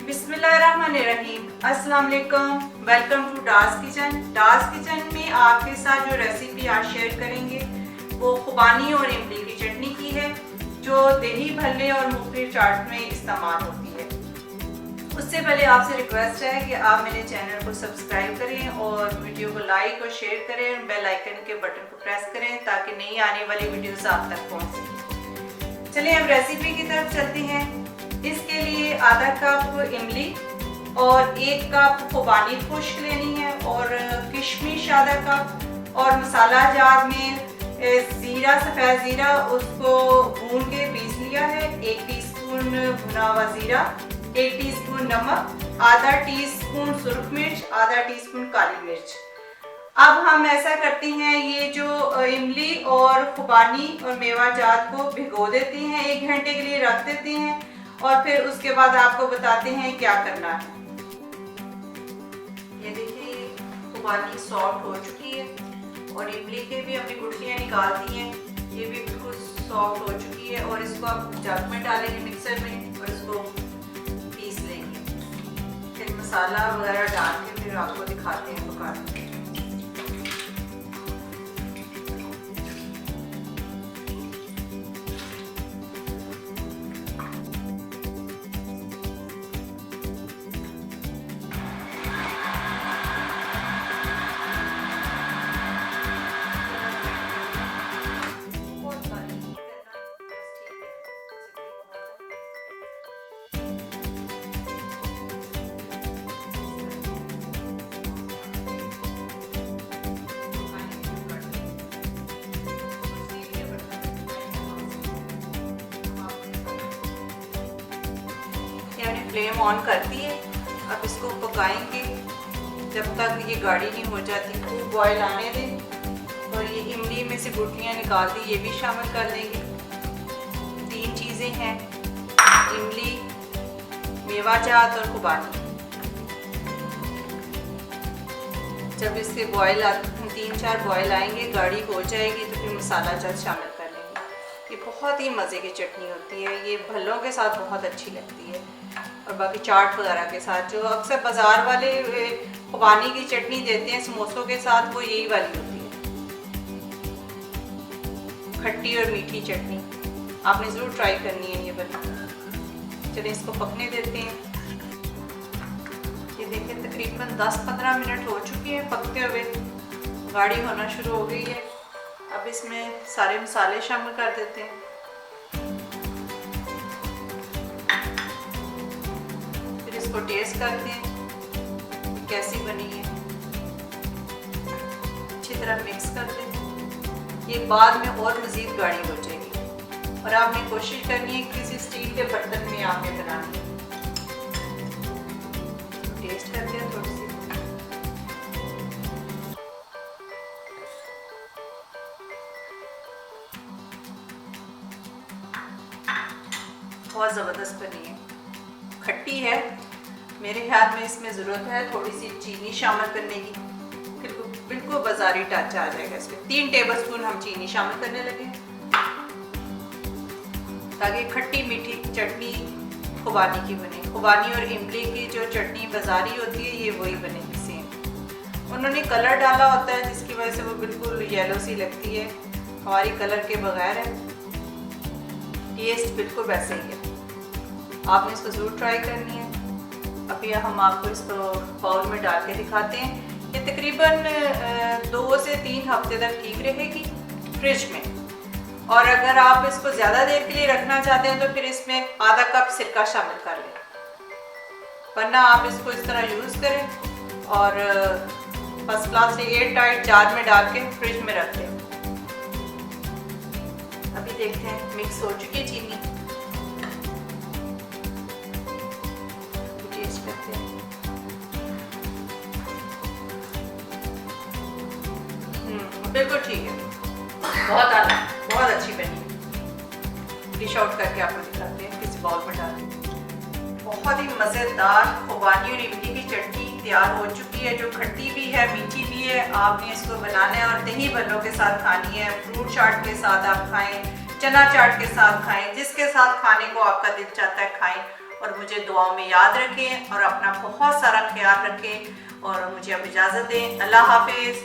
बिस्मिल्लाहिर्रहमानिर्रहीम। अस्सलाम वालेकुम। Welcome to Das kitchen. Das kitchen में आपके साथ जो रेसिपी आज शेयर करेंगे वो खुबानी और इमली की चटनी की है, जो दही भल्ले और मुख्तलिफ चाट में इस्तेमाल होती है। उससे पहले आपसे रिक्वेस्ट है कि आप मेरे चैनल को सब्सक्राइब करें और वीडियो को लाइक और शेयर करें और बेल आइकन के बटन को प्रेस करें ताकि नई आने वाली वीडियोस आप तक पहुंच सकें। चलिए अब रेसिपी की तरफ चलते हैं। इसके लिए आधा कप इमली और 1 कप खुबानी खुश्क लेनी है और किशमिश आधा कप और मसाला जार में ज़ीरा, सफ़ेद ज़ीरा उसको भून के पीस लिया है। 1 टीस्पून भुना हुआ ज़ीरा, 1 टीस्पून नमक, आधा टीस्पून सुरख मिर्च, आधा टीस्पून काली मिर्च। अब हम ऐसा करते हैं, ये जो इमली और खुबानी और मेवा जात को भिगो देते हैं, 1 घंटे के लिए रख देते हैं और फिर उसके बाद आपको बताते हैं क्या करना है। ये देखिए खुबानी सॉफ्ट हो चुकी है और इमली के भी हमने गुठलियाँ निकाल दी हैं, ये भी बिल्कुल सॉफ्ट हो चुकी है। और इसको आप जग में डालेंगे मिक्सर में और इसको पीस लेंगे। फिर मसाला वगैरह डाल के फिर आपको दिखाते हैं पकाने। फ्लेम ऑन कर दी है। अब इसको पकाएंगे जब तक ये गाढ़ी नहीं हो जाती। खूब बॉयल आने दें और ये इमली में से गुठलियाँ निकाल दी, ये भी शामिल कर देंगे। 3 चीज़ें हैं, इमली, मेवा जात और खुबानी। जब इसके बॉयल 3-4 बॉयल आएंगे, गाढ़ी हो जाएगी तो फिर मसाला जात शामिल कर लेंगे। ये बहुत ही मज़े की चटनी होती है, ये भल्लों के साथ बहुत अच्छी लगती है और बाकी चाट वगैरह के साथ। जो अक्सर बाज़ार वाले खुबानी की चटनी देते हैं समोसों के साथ, वो यही वाली होती है, खट्टी और मीठी चटनी। आपने ज़रूर ट्राई करनी है ये वाली। चलिए इसको पकने देते हैं। ये देखिए तकरीबन 10-15 मिनट हो चुके हैं पकते हुए, गाढ़ी होना शुरू हो गई है। अब इसमें सारे मसाले शामिल कर देते हैं। इसको टेस्ट करते हैं कैसी बनी है, अच्छी तरह मिक्स कर दें। ये बाद में और मज़ीद गाढ़ी हो जाएगी और आपने कोशिश करनी है किसी स्टील के बर्तन में आपने बनानी है। टेस्ट करते हैं थोड़ी सी। बहुत ज़बरदस्त बनी है, खट्टी है। मेरे ख्याल में इसमें ज़रूरत है थोड़ी सी चीनी शामिल करने की, बिल्कुल बाज़ारी टच आ जाएगा इसमें। 3 टेबलस्पून हम चीनी शामिल करने लगे ताकि खट्टी मीठी चटनी खुबानी की बने। खुबानी और इमली की जो चटनी बाज़ारी होती है ये वही बनेगी सेम। उन्होंने कलर डाला होता है जिसकी वजह से वो बिल्कुल येलो सी लगती है, हमारी कलर के बगैर है। टेस्ट बिल्कुल वैसे ही है, आपने इसको ज़रूर ट्राई करनी है। अभी हम आपको इसको बाउल में डाल के दिखाते हैं। ये तकरीबन 2 से 3 हफ्ते तक ठीक रहेगी फ्रिज में। और अगर आप इसको ज़्यादा देर के लिए रखना चाहते हैं तो फिर इसमें आधा कप सिरका शामिल कर लें, वरना आप इसको इस तरह यूज़ करें और फर्स्ट क्लास से एयर टाइट जार में डाल के फ्रिज में रख लें। अभी देखते हैं मिक्स हो चुकी है चीनी। बिल्कुल ठीक है, बहुत आला, बहुत अच्छी बनी। डिश आउट करके आपको दिखाते हैं, किसी बाउल में डाल दें। बहुत ही मज़ेदार खुबानी और इमली की चटनी तैयार हो चुकी है, जो खट्टी भी है मीठी भी है। आपने इसको बनाना है और दही भल्लों के साथ खानी है, फ्रूट चाट के साथ आप खाएं, चना चाट के साथ खाएं, जिसके साथ खाने को आपका दिल चाहता है खाएं। और मुझे दुआओं में याद रखें और अपना बहुत सारा ख्याल रखें और मुझे अब इजाज़त दें। अल्लाह हाफिज़।